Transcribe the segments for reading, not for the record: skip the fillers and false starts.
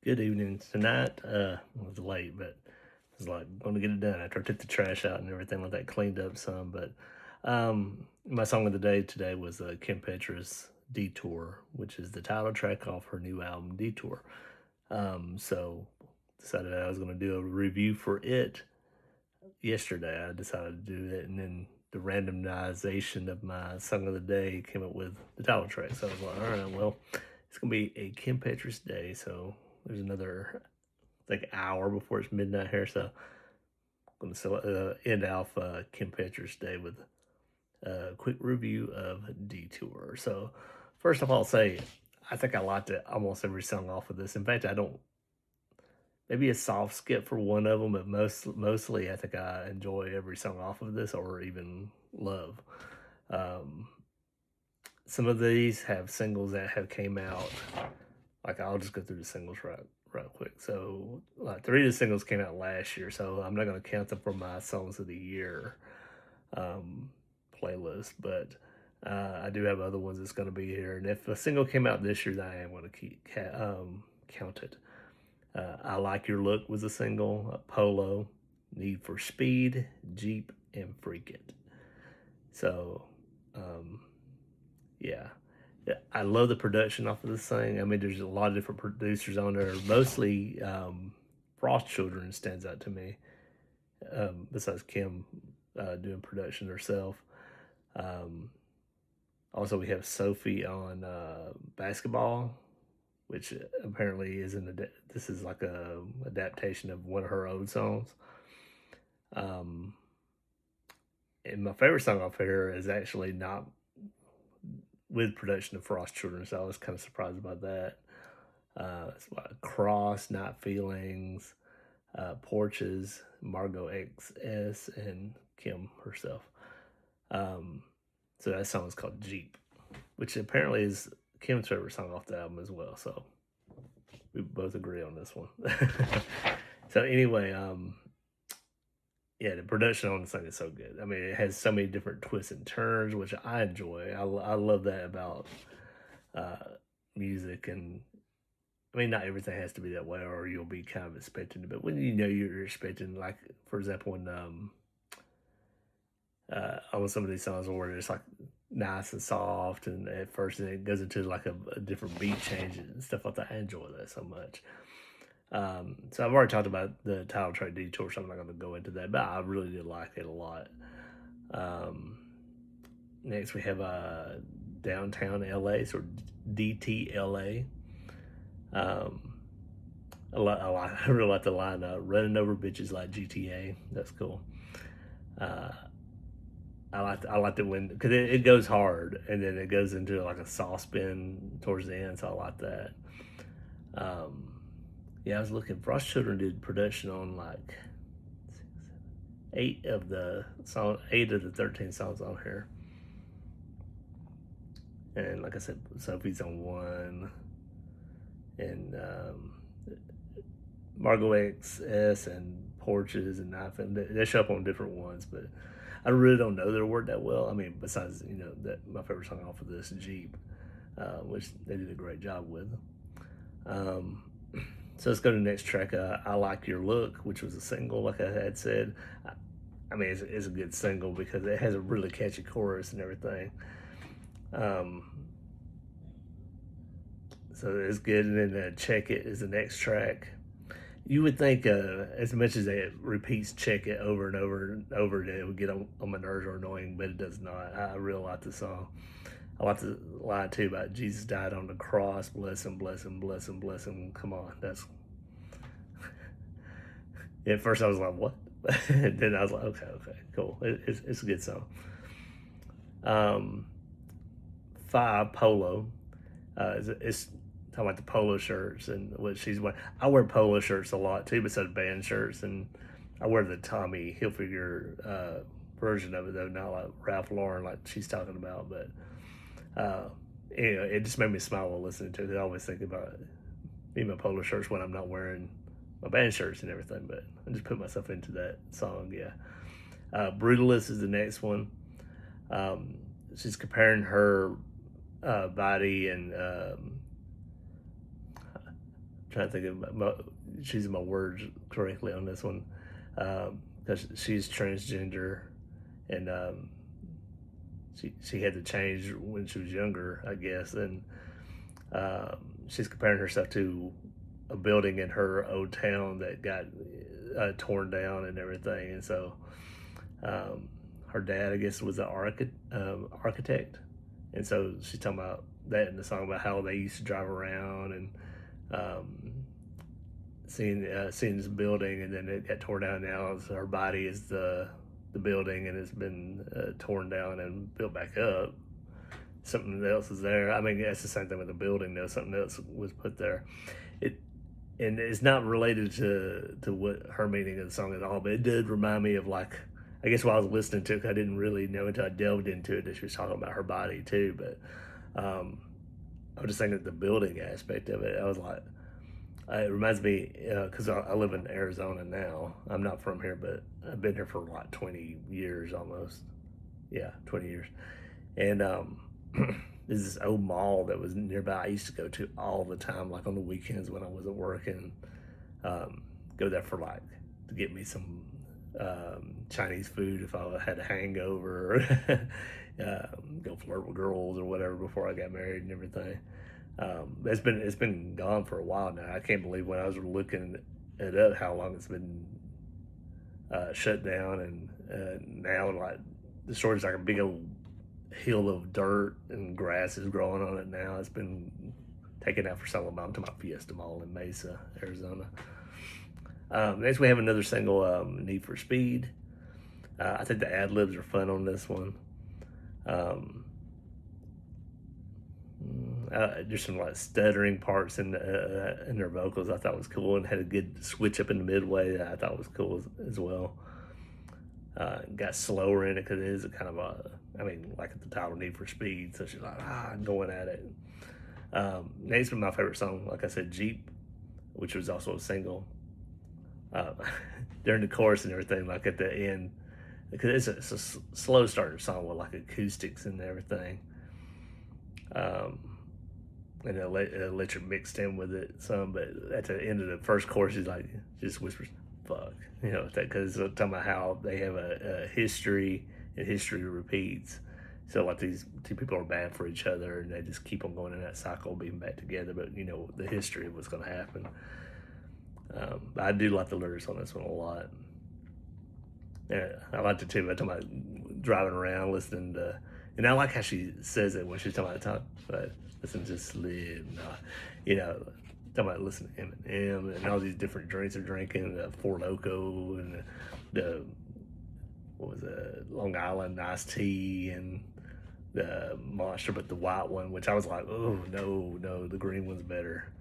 Good evening. Tonight, it was late, but I was like going to get it done after I took the trash out and everything like that, cleaned up some. But my song of the day today was Kim Petras' Detour, which is the title track off her new album, Detour. So decided I was going to do a review for it yesterday. I decided to do it, and then the randomization of my song of the day came up with the title track. So I was like, all right, well, it's going to be a Kim Petras day. So there's another like hour before it's midnight here. So I'm going to end off Kim Petras day with a quick review of Detour. So first of all, I'll say I think I liked it almost every song off of this. In fact, I don't maybe a soft skip for one of them, but mostly I think I enjoy every song off of this or even love. Um, some of these have singles that have came out. Like I'll just go through the singles right quick. So like three of the singles came out last year, so I'm not going to count them for my songs of the year um, playlist, but I do have other ones that's going to be here. And if a single came out this year, then I am going to count it. I Like Your Look was a single, Polo, Need for Speed, Jeep, and Freak It. So, um, yeah. Yeah, I love the production off of this thing. I mean, there's a lot of different producers on there. Mostly, Frost Children stands out to me. Besides Kim doing production herself. Um, Also, we have Sophie on basketball, which apparently is this is like a adaptation of one of her old songs. Um, and my favorite song off here is actually not with production of Frost Children, so I was kind of surprised about that. It's like Cross, Not Feelings, Porches, Margot XS, and Kim herself. Um, so that song is called Jeep, which apparently is Kim's favorite song off the album as well. So we both agree on this one. So anyway, yeah, the production on the song is so good. I mean, it has so many different twists and turns, which I enjoy. I love that about uh, music, and I mean, not everything has to be that way, or you'll be kind of expecting it. But when you know you're expecting, like for example, when on some of these songs where it's like nice and soft, and at first and it goes into like a different beat change and stuff like that. I enjoy that so much. So I've already talked about the title track Detour, so I'm not going to go into that, but I really did like it a lot. Um, Next we have Downtown LA, so DTLA. Um, I really like the line running over bitches like GTA. That's cool. Uh, I like it when because it goes hard and then it goes into like a soft spin towards the end, so I like that. Um, yeah, I was looking. Frost Children did production on like eight of the 13 songs on here, and like I said, Sophie's on one, and Margot XS and Porches and Knife, and they show up on different ones, but I really don't know their word that well. I mean, besides that my favorite song off of this Jeep, which they did a great job with. Um, so let's go to the next track. I Like Your Look, which was a single, like I had said. I mean, it's a good single because it has a really catchy chorus and everything. Um, so it's good. And then Check It is the next track. You would think, as much as it repeats "check it" over and over and over, that it would get on my nerves or annoying, but it does not. I really like the song. I like the line too about Jesus died on the cross, bless him, bless him, bless him, bless him. Come on, that's. At first, I was like, "What?" Then I was like, "Okay, cool. It's a good song." Um, Five Polo. It's talking about the polo shirts and what she's wearing. I wear polo shirts a lot too, besides band shirts, and I wear the Tommy Hilfiger version of it though, not like Ralph Lauren like she's talking about. But uh, it just made me smile while listening to it. I always think about me my polo shirts when I'm not wearing my band shirts and everything. But I just put myself into that song. Yeah, Brutalist is the next one. Um, she's comparing her body and trying to think of choosing my words correctly on this one, because she's transgender, and she had to change when she was younger, I guess, and she's comparing herself to a building in her old town that got torn down and everything, and so um, her dad, I guess, was an architect, and so she's talking about that in the song about how they used to drive around and um, seeing this building, and then it got torn down. Now so her body is the building, and it's been torn down and built back up. Something else is there. I mean, that's the same thing with the building, though. Something else was put there. It and it's not related to what her meaning of the song at all, but it did remind me of, like, I guess while I was listening to it, I didn't really know until I delved into it that she was talking about her body too. But um, I was just thinking of the building aspect of it. I was like, it reminds me because I live in Arizona now. I'm not from here, but I've been here for like 20 years almost. Yeah, 20 years. And there's this old mall that was nearby. I used to go to all the time, like on the weekends when I wasn't working. Go there for like to get me some Chinese food if I had a hangover. Go flirt with girls or whatever before I got married and everything. It's been gone for a while now. I can't believe when I was looking it up how long it's been shut down, and now like the store's like a big old hill of dirt and grass is growing on it now. It's been taken out for some of them. I'm talking about Fiesta Mall in Mesa, Arizona. Next, we have another single, Need for Speed. I think the ad libs are fun on this one. There's some like stuttering parts in their vocals I thought was cool, and had a good switch up in the midway that I thought was cool as well. Got slower in it because it is a kind of I mean, like at the title, Need for Speed, so she's like, going at it. Next one, my favorite song, like I said, Jeep, which was also a single. During the chorus and everything, like at the end, because it's a slow starting song with like acoustics and everything. And electric mixed in with it some, but at the end of the first chorus, she's like, just whispers, "Fuck," because talking about how they have a history and history repeats. So like these two people are bad for each other, and they just keep on going in that cycle, being back together. But the history of what's going to happen. But I do like the lyrics on this one a lot. Yeah, I liked it too. I'm talking about driving around, listening to, and I like how she says it when she's talking about talk, but listen to Slim, talking about listening to Eminem and all these different drinks they're drinking, the Four Loko and the what was it, Long Island iced tea and the Monster, but the white one, which I was like, oh no, the green one's better.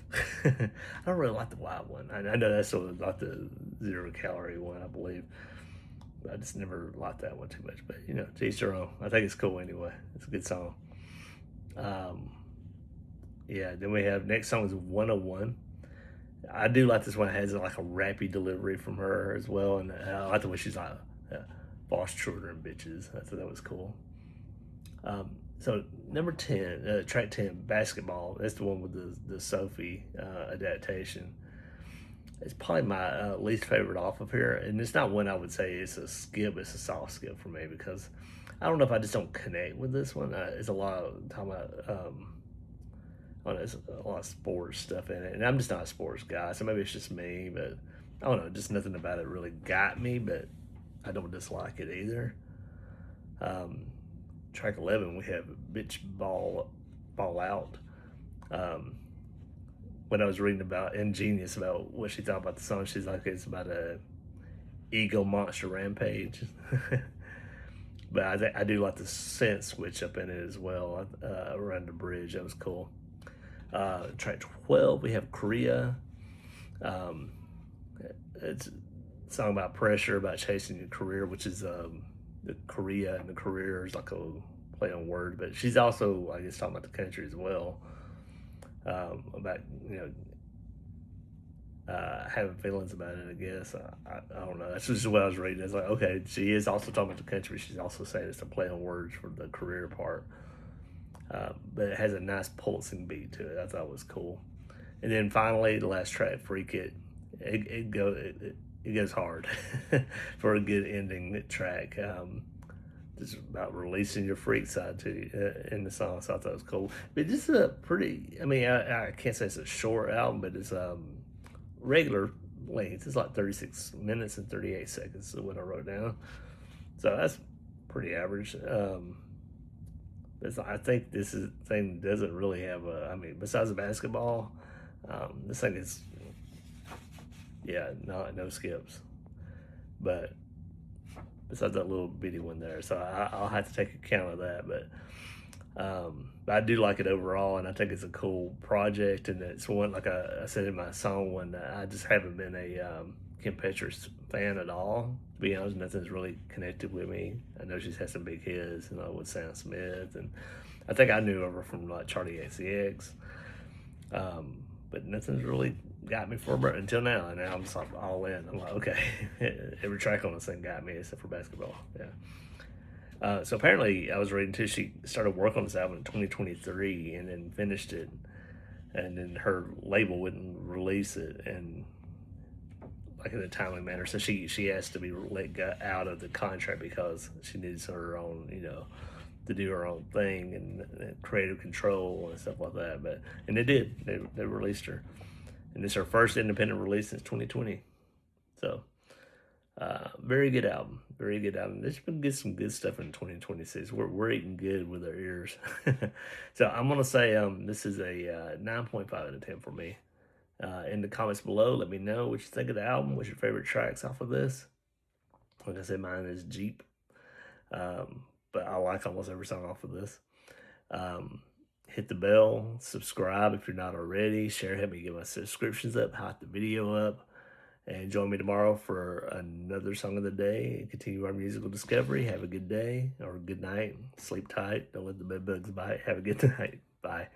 I don't really like the white one. I know that's sort of like the 0-calorie one, I believe. I just never liked that one too much, but to each their own. I think it's cool anyway. It's a good song. Yeah, then we have next song is 101. I do like this one. It has like a rappy delivery from her as well, and I like the way she's like, "Boss children, bitches." I thought that was cool. So number 10, track 10, Basketball. That's the one with the Sophie adaptation. It's probably my least favorite off of here, and it's not one I would say it's a skip. It's a soft skip for me because I don't know if I just don't connect with this one. It's a lot of talking about I don't know, it's a lot of sports stuff in it, and I'm just not a sports guy, so maybe it's just me. But I don't know, just nothing about it really got me. But I don't dislike it either. Track 11, we have Bitch Ball Out. When I was reading about Ingenious about what she thought about the song, she's like, it's about a ego monster rampage. But I do like the synth switch up in it as well, around the bridge. That was cool. Track 12, we have Korea. It's a song about pressure, about chasing your career, which is the Korea and the career is like a play on word. But she's also, I guess, talking about the country as well. About having feelings about it, I guess. I don't know. That's just what I was reading. It's like, okay, she is also talking about the country. She's also saying it's a play on words for the career part. But it has a nice pulsing beat to it. I thought it was cool. And then finally, the last track, Freak It, it goes hard for a good ending track. Just about releasing your freak side to in the song, so I thought it was cool. But this is a pretty, I mean, I can't say it's a short album, but it's regular length. It's like 36 minutes and 38 seconds is what I wrote down. So that's pretty average. I think this thing doesn't really have a, I mean, besides the basketball, this thing is, yeah, no skips. But besides that little bitty one there, so I'll have to take account of that. But I do like it overall, and I think it's a cool project. And it's one, like I said in my song, one that I just haven't been a Kim Petras fan at all. To be honest, nothing's really connected with me. I know she's had some big hits, with Sam Smith, and I think I knew of her from like Charlie XCX. But nothing's really got me for her until now, and now I'm just like all in. I'm like, okay, every track on this thing got me except for basketball. Yeah. So apparently, I was reading too. She started work on this album in 2023, and then finished it, and then her label wouldn't release it, and like in a timely manner. So she asked to be out of the contract because she needs her own, to do her own thing and creative control and stuff like that. And they did. They released her, and it's her first independent release since 2020. So very good album. Very good album. There's been some good stuff in 2026. We're eating good with our ears. So I'm gonna say this is a 9.5 out of 10 for me. In the comments below, let me know what you think of the album. What's your favorite tracks off of this? Like I said, mine is Jeep. But I like almost every song off of this. Hit the bell, subscribe if you're not already, share, help me get my subscriptions up, hot the video up, and join me tomorrow for another song of the day and continue our musical discovery. Have a good day or good night. Sleep tight. Don't let the bed bugs bite. Have a good night. Bye.